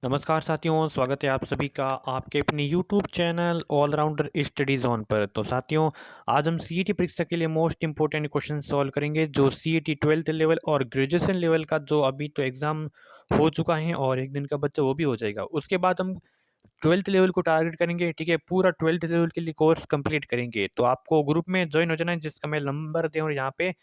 नमस्कार साथियों, स्वागत है आप सभी का आपके अपने YouTube channel Allrounder Study Zone पर। तो साथियों, आज हम सीईटी परीक्षा के लिए मोस्ट इंपोर्टेंट क्वेश्चन सॉल्व करेंगे, जो सीईटी 12th लेवल और ग्रेजुएशन लेवल का जो अभी तो एग्ज़ाम हो चुका है और एक दिन का बच्चा वो भी हो जाएगा। उसके बाद हम 12th लेवल को टारगेट करेंगे, ठीक है? पूरा 12th लेवल के लिए कोर्स कंप्लीट करेंगे। तो आपको ग्रुप में ज्वाइन हो जाना है, जिसका मैं नंबर दें और यहाँ पे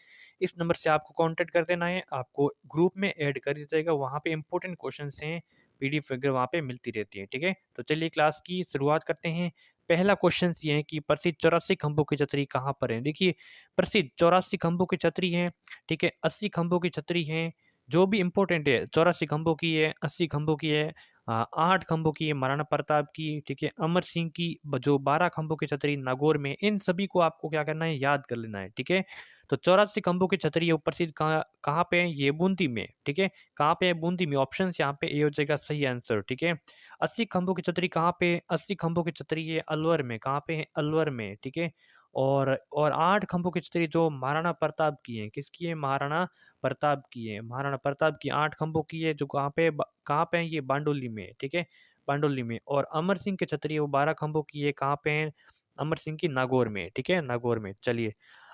इस नंबर से आपको कॉन्टैक्ट कर देना है। आपको ग्रुप में ऐड कर दिया जाएगा, वहाँ पे इंपॉर्टेंट क्वेश्चंस हैं, पीडीएफ वगैरह वहाँ पे मिलती रहती है, ठीक है? तो चलिए क्लास की शुरुआत करते हैं। पहला क्वेश्चन ये है कि प्रसिद्ध 84 खंभों की छतरी कहाँ पर है? देखिए, प्रसिद्ध 84 खंभों की छतरी है, ठीक है? 80 खंभों की छतरी है, जो भी इम्पोर्टेंट है, 84 खंभों की है, 80 खंभों की है, 8 खंभों की है महाराणा प्रताप की, ठीक है? अमर सिंह की जो 12 खंभों की छतरी नागौर में, इन सभी को आपको क्या करना है, याद कर लेना है, ठीक है? तो 84 खंभों की छतरी है, प्रसिद्ध कहाँ कहाँ पे है? ये बूंदी में, ठीक है? कहाँ पे है? बूंदी में। ऑप्शन यहाँ पे ए हो जाएगा सही आंसर, ठीक है? 80 खंभों की छतरी कहाँ पे है? 80 खंभों की छतरी है अलवर में। कहाँ पे है? अलवर में, ठीक है? और 8 खंभों की छतरी जो महाराणा प्रताप की है, किसकी है? महाराणा प्रताप की है। महाराणा प्रताप की 8 खंभों की है, जो कहाँ पे है? ये बारडोली में, ठीक है? बारडोली में। और अमर सिंह की छतरी है, वो 12 खंभों की है, कहाँ पे है? अमर सिंह की नागौर में, ठीक है? नागौर में। चलिए,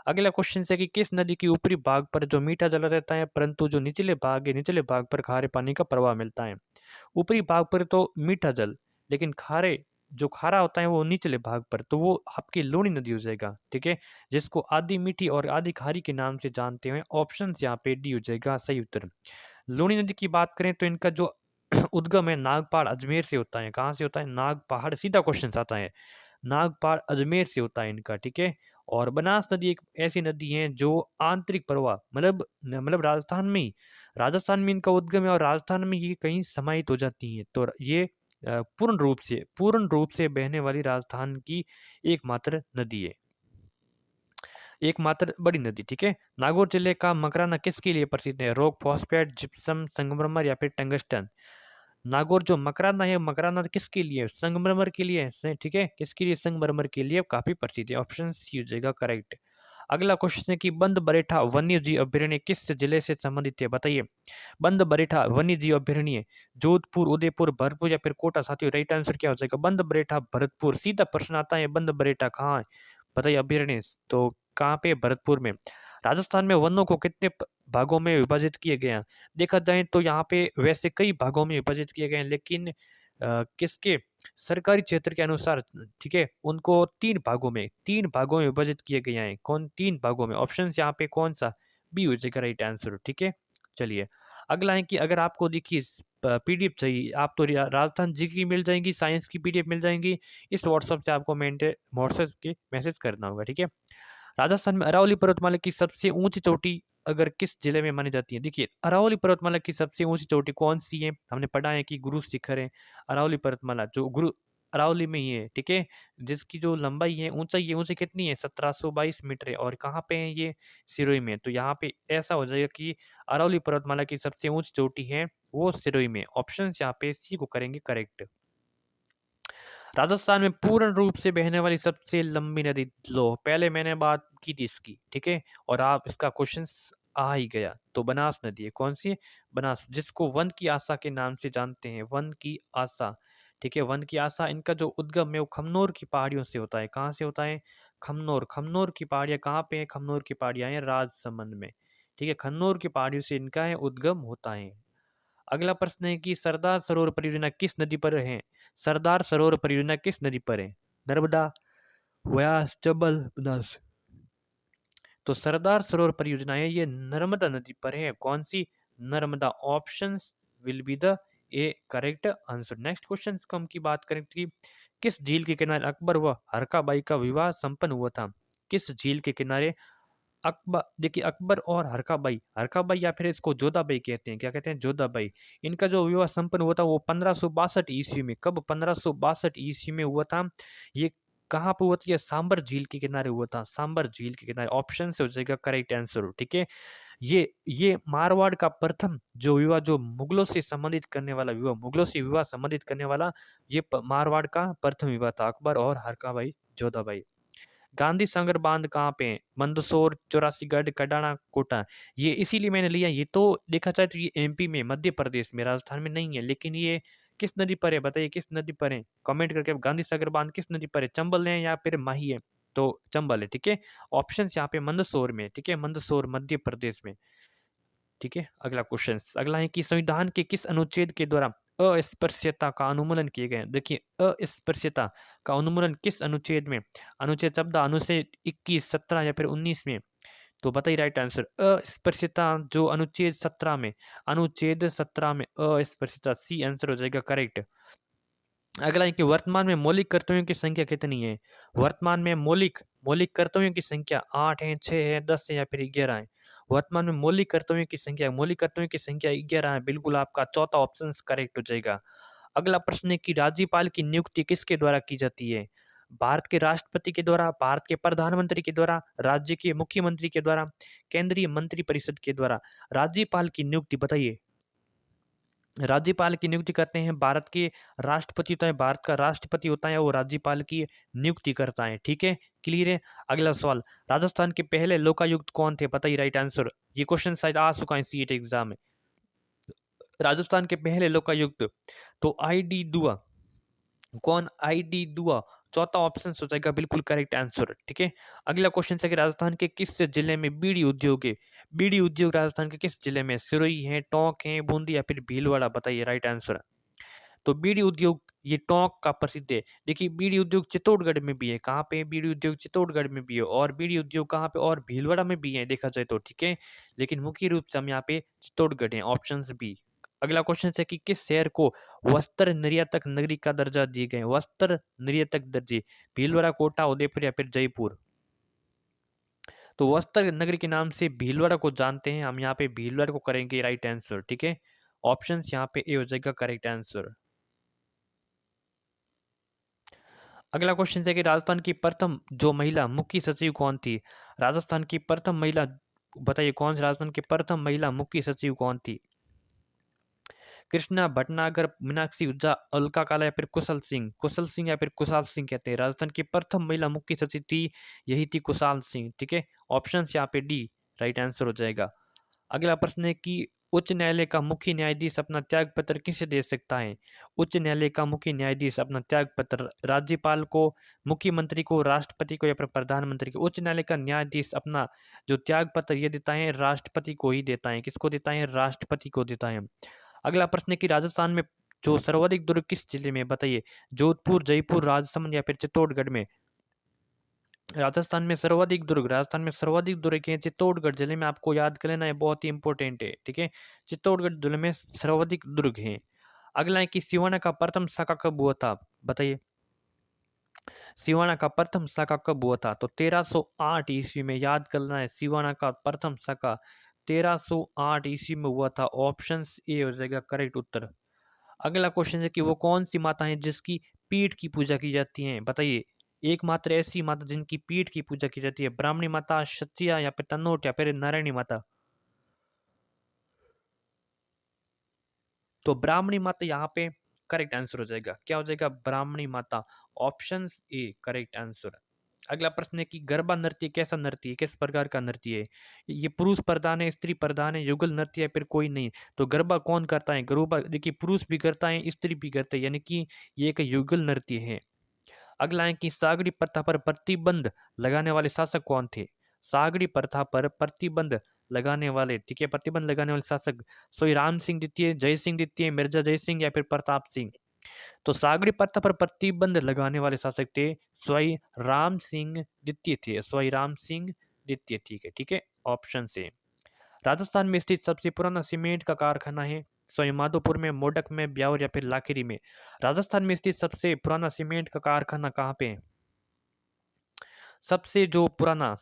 अगला क्वेश्चन है कि किस नदी के ऊपरी भाग पर जो मीठा जल रहता है, परंतु जो निचले भाग है, निचले भाग पर खारे पानी का प्रवाह मिलता है? ऊपरी भाग पर तो मीठा जल, लेकिन खारे जो खारा होता है वो निचले भाग पर, तो वो आपकी लूनी नदी हो जाएगा, ठीक है? जिसको आधी मीठी और आधी खारी के नाम से जानते हैं। ऑप्शन यहाँ पे डी हो जाएगा सही उत्तर। लूनी नदी की बात करें तो इनका जो उद्गम है नागपाड़ अजमेर से होता है। कहाँ से होता है? नागपहाड़। सीधा क्वेश्चन आता है, नागपाड़ अजमेर से होता है इनका, ठीक है? और बनास नदी एक ऐसी नदी है जो आंतरिक प्रवाह मतलब राजस्थान में इनका उद्गम है और राजस्थान में ये कहीं समाहित हो जाती हैं। तो ये पूर्ण रूप से बहने वाली राजस्थान की एकमात्र नदी है, एकमात्र बड़ी नदी, ठीक है? नागौर जिले का मकराना किसके लिए प्रसिद्ध है? रॉक फॉस्फेट, जिप्सम, संगमरमर या फिर टंगस्टन? नागौर जो मकराना है, मकराना किसके लिए? संगमरमर के लिए ठीक है? किसके लिए? संगमरमर के लिए काफी प्रसिद्ध है। ऑप्शन सी हो जाएगा करेक्ट। अगला क्वेश्चन है कि बंद बरेठा वन्य जीव अभ्यारण्य किस जिले से संबंधित है? बताइए। बंद बरेठा वन्य जीव अभ्यारण्य जोधपुर, उदयपुर, भरतपुर या फिर कोटा? साथियों, राइट आंसर क्या हो जाएगा? बंद बरेठा भरतपुर। सीधा प्रश्न आता है, बंद बरेठा कहाँ है? बताइए अभ्यारण्य। तो कहाँ पे? भरतपुर में। राजस्थान में वनों को कितने भागों में विभाजित किए गए हैं? देखा जाए तो यहाँ पे वैसे कई भागों में विभाजित किए गए हैं, लेकिन किसके? सरकारी क्षेत्र के अनुसार, ठीक है? उनको 3 भागों में विभाजित किए गए हैं। कौन 3 भागों में? ऑप्शन यहाँ पे कौन सा? बी हो जाएगा राइट आंसर, ठीक है? चलिए, अगला है कि अगर आपको देखिए पीडीएफ चाहिए, आप तो राजस्थान जी की मिल जाएंगी, साइंस की पीडीएफ मिल जाएंगी। इस व्हाट्सएप से आपको व्हाट्सएप के मैसेज करना होगा, ठीक है? राजस्थान में अरावली पर्वतमाला की सबसे ऊंची चोटी अगर किस जिले में मानी जाती है? देखिए, अरावली पर्वतमाला की सबसे ऊंची चोटी कौन सी है? हमने पढ़ा है कि गुरु शिखर है। अरावली पर्वतमाला जो गुरु अरावली में ही है, ठीक है? जिसकी जो लंबाई है, ऊंचाई कितनी है? 1722 मीटर है। और कहाँ पे है ये? सिरोही में। तो यहाँ पे ऐसा हो जाएगा कि अरावली पर्वतमाला की सबसे ऊंची चोटी है वो सिरोही में। ऑप्शन यहाँ पे सी को करेंगे करेक्ट। राजस्थान में पूर्ण रूप से बहने वाली सबसे लंबी नदी? लो, पहले मैंने बात की थी इसकी, ठीक है? और आप इसका क्वेश्चन आ ही गया। तो बनास नदी है। कौन सी है? बनास, जिसको वन की आशा के नाम से जानते हैं। वन की आशा, ठीक है? वन की आशा, इनका जो उद्गम है वो खमनोर की पहाड़ियों से होता है। कहाँ से होता है? खमनोर। खमनोर की पहाड़ियाँ कहाँ पे है? खमनोर की पहाड़ियाँ हैं राजसमंद में, ठीक है? खन्नौर की पहाड़ियों से इनका है उद्गम होता है। अगला प्रश्न है कि सरदार सरोवर परियोजना किस नदी पर है? सरदार सरोवर परियोजना किस नदी पर है? नर्मदा, व्यास, चंबल, बनास? तो सरदार सरोवर परियोजना है ये नर्मदा नदी पर है। कौन सी? Narmada. Options will be the A correct answer. Next question हम की बात करें कि किस झील के किनारे अकबर व हरकाबाई का विवाह संपन्न हुआ था? किस झील के किनारे अकबर, देखिए अकबर और हरकाबाई या फिर इसको जोधाबाई कहते हैं। क्या कहते हैं? जोधाबाई। इनका जो विवाह संपन्न हुआ था वो 1562 ईस्वी में। कब? 1562 ईस्वी में हुआ था। ये कहाँ पे हुआ था? ये सांबर झील के किनारे हुआ था। सांबर झील के किनारे। ऑप्शन से हो जाएगा करेक्ट आंसर, ठीक है? ये मारवाड़ का प्रथम जो विवाह, जो मुगलों से संबंधित करने वाला विवाह, मुगलों से विवाह संबंधित करने वाला, ये मारवाड़ का प्रथम विवाह था, अकबर और हरकाबाई जोधाबाई। गांधी सागर बांध कहाँ पे है? मंदसौर, चौरासीगढ़, कडाना, कोटा? ये इसीलिए मैंने लिया। ये तो देखा जाए तो ये एमपी में, मध्य प्रदेश में, राजस्थान में नहीं है, लेकिन ये किस नदी पर है, बताइए किस नदी पर है, कमेंट करके। गांधी सागर बांध किस नदी पर है, चंबल है या फिर माही है, तो चंबल है, ठीक है। ऑप्शन यहाँ पे मंदसौर में, ठीक है, मंदसौर मध्य प्रदेश में, ठीक है। अगला क्वेश्चन, अगला है कि संविधान के किस अनुच्छेद के द्वारा अस्पृश्यता का उन्मूलन किए गए। देखिए अस्पृश्यता का उन्मूलन किस अनुच्छेद में, अनुच्छेद शब्द अनुच्छेद 21, 17 या फिर 19 में, तो बताइए राइट आंसर अस्पृश्यता जो अनुच्छेद 17 में, अनुच्छेद 17 में अस्पृश्यता, सी आंसर हो जाएगा करेक्ट। अगला है कि वर्तमान में मौलिक कर्तव्यों की संख्या कितनी है। वर्तमान में मौलिक मौलिक कर्तव्यों की संख्या 8 है, 6 है, 10 है या फिर 11 है। वर्तमान में मौलिक कर्तव्यों की संख्या 11 है, बिल्कुल आपका चौथा ऑप्शन करेक्ट हो जाएगा। अगला प्रश्न है कि राज्यपाल की नियुक्ति किसके द्वारा की जाती है। भारत के राष्ट्रपति के द्वारा, भारत के प्रधानमंत्री के द्वारा, राज्य के मुख्यमंत्री के द्वारा, केंद्रीय मंत्रिपरिषद के द्वारा। राज्यपाल की नियुक्ति बताइए। राज्यपाल की नियुक्ति करते हैं भारत के राष्ट्रपति, होता है भारत का राष्ट्रपति होता है, वो राज्यपाल की नियुक्ति करता है, ठीक है। क्लियर है। अगला सवाल, राजस्थान के पहले लोकायुक्त कौन थे, बताइए राइट आंसर। ये क्वेश्चन शायद आ चुका है सीईटी एग्जाम में। राजस्थान के पहले लोकायुक्त, तो आई डी दुआ। कौन, आई डी दुआ, चौथा ऑप्शन हो जाएगा बिल्कुल करेक्ट आंसर, ठीक है। अगला क्वेश्चन है कि राजस्थान के किस जिले में बीड़ी उद्योग है। बीड़ी उद्योग राजस्थान के किस जिले में, सिरोही है, टोंक है, बूंदी या फिर भीलवाड़ा, बताइए राइट आंसर। तो बीड़ी उद्योग ये टोंक का प्रसिद्ध है। देखिए बीड़ी उद्योग चित्तौड़गढ़ में भी है, कहाँ पे बीड़ी उद्योग, चित्तौड़गढ़ में भी है, और बीड़ी उद्योग कहाँ पे, और भीलवाड़ा में भी है देखा जाए तो, ठीक है। लेकिन मुख्य रूप से हम यहाँ पे चित्तौड़गढ़ है, ऑप्शन बी। अगला क्वेश्चन है कि किस शहर को वस्त्र निर्यातक नगरी का दर्जा दिए गए, वस्त्र निर्यातक दर्जे, भीलवाड़ा, कोटा, उदयपुर या फिर जयपुर। तो वस्त्र नगरी के नाम से भीलवाड़ा को जानते हैं हम, यहाँ पे भीलवाड़ा को करेंगे राइट आंसर, ठीक है। ऑप्शन यहाँ पे ए हो जाएगा करेक्ट आंसर। अगला क्वेश्चन है कि राजस्थान की प्रथम जो महिला मुख्य सचिव कौन थी। राजस्थान की प्रथम महिला, बताइए कौन सी राजस्थान की प्रथम महिला मुख्य सचिव कौन थी। कृष्णा भटनागर, मीनाक्षी उज्जा, अलका काला या फिर कुशल सिंह, कुशल सिंह या फिर कुशाल सिंह कहते हैं। राजस्थान की प्रथम महिला मुख्य सचिव थी, यही थी कुशाल सिंह, ठीक है। ऑप्शन यहाँ पे डी राइट आंसर हो जाएगा। अगला प्रश्न है कि उच्च न्यायालय का मुख्य न्यायाधीश अपना त्याग पत्र किसे दे सकता है। उच्च न्यायालय का मुख्य न्यायाधीश अपना त्याग पत्र राज्यपाल को, मुख्यमंत्री को, राष्ट्रपति को या फिर प्रधानमंत्री को। उच्च न्यायालय का न्यायाधीश अपना जो त्याग पत्र ये देता है राष्ट्रपति को ही देता है। किसको देता है, राष्ट्रपति को देता है। अगला प्रश्न है कि राजस्थान में जो सर्वाधिक दुर्ग किस जिले में, बताइए। जोधपुर, जयपुर, राजसमंद या फिर चित्तौड़गढ़ में। राजस्थान में सर्वाधिक दुर्ग हैं चित्तौड़गढ़ जिले में, आपको याद कर लेना है, बहुत ही इंपॉर्टेंट है, ठीक है। चित्तौड़गढ़ जिले में सर्वाधिक दुर्ग हैं। अगला है कि सिवाना का प्रथम शाखा कब हुआ था, बताइए। सिवाना का प्रथम शाखा कब हुआ था, तो 1308 ईस्वी में, याद करना है। सिवाना का प्रथम शाखा 1308 ईस्वी में हुआ था, ऑप्शन ए हो जाएगा करेक्ट उत्तर। अगला क्वेश्चन है कि वो कौन सी माता है जिसकी पीठ की पूजा की जाती है, बताइए। एकमात्र ऐसी माता जिनकी पीठ की पूजा की जाती है, ब्राह्मणी माता, सचिया या फिर तनोट या फिर नारायणी माता। तो ब्राह्मणी माता यहाँ पे करेक्ट आंसर हो जाएगा, क्या हो जाएगा, ब्राह्मणी माता, ऑप्शन ए करेक्ट आंसर। अगला प्रश्न है कि गरबा नृत्य कैसा नृत्य है, किस प्रकार का नृत्य है। ये पुरुष प्रधान है, स्त्री प्रधान है, युगल नृत्य है, फिर कोई नहीं। तो गरबा कौन करता है, गरबा देखिए पुरुष भी करता है, स्त्री भी करते हैं, यानी कि ये एक युगल नृत्य है। अगला है कि सागड़ी प्रथा पर प्रतिबंध लगाने वाले शासक कौन थे। सागड़ी प्रथा पर प्रतिबंध लगाने वाले, ठीक है, प्रतिबंध लगाने वाले शासक सोई राम सिंह द्वितीय, जय सिंह द्वितीय, मिर्जा जय सिंह या फिर प्रताप सिंह। तो सागड़ी प्रथा पर प्रतिबंध लगाने वाले शासक थे स्वई राम सिंह द्वितीय थे, स्वई राम सिंह द्वितीय, ठीक है, ठीक है। ऑप्शन से राजस्थान में स्थित सबसे पुराना सीमेंट का कारखाना है सवाई माधोपुर में, मोडक में, ब्यावर या फिर लाखेरी में। राजस्थान में स्थित सबसे पुराना सीमेंट का कारखाना कहाँ पे है। सबसे पुराना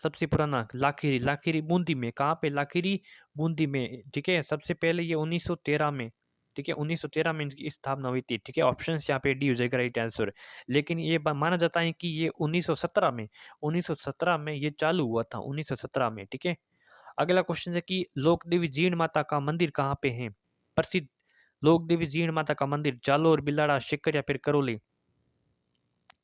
लाखेरी, लाखेरी बूंदी में, कहाँ पे, लाखेरी बूंदी में, ठीक है। सबसे पहले ये 1913 में, ठीक है, 1913 में इनकी स्थापना हुई थी, ठीक है। ऑप्शन यहाँ पे डी हो जाएगा राइट आंसर। लेकिन ये माना जाता है कि ये 1917 में ये चालू हुआ था, 1917 में, ठीक है। अगला क्वेश्चन है कि लोक देवी जीण माता का मंदिर कहाँ पे है प्रसिद्ध। लोक देवी जीण माता का मंदिर जालोर, बिलाड़ा, सिक्कर या फिर करौली।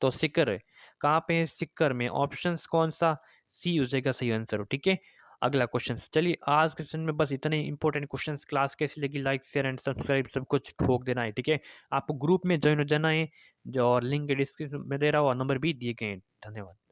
तो सिक्कर है, कहाँ पे है, सिक्कर में, ऑप्शंस कौन सा, सी हो जाएगा सही आंसर, ठीक है। अगला क्वेश्चन। चलिए आज के सेशन में बस इतने इंपॉर्टेंट क्वेश्चंस। क्लास कैसी लगी, लाइक शेयर एंड सब्सक्राइब सब कुछ ठोक देना है, ठीक है। आपको ग्रुप में ज्वाइन हो जाना है, जो और लिंक डिस्क्रिप्शन में दे रहा हूँ और नंबर भी दिए गए हैं। धन्यवाद।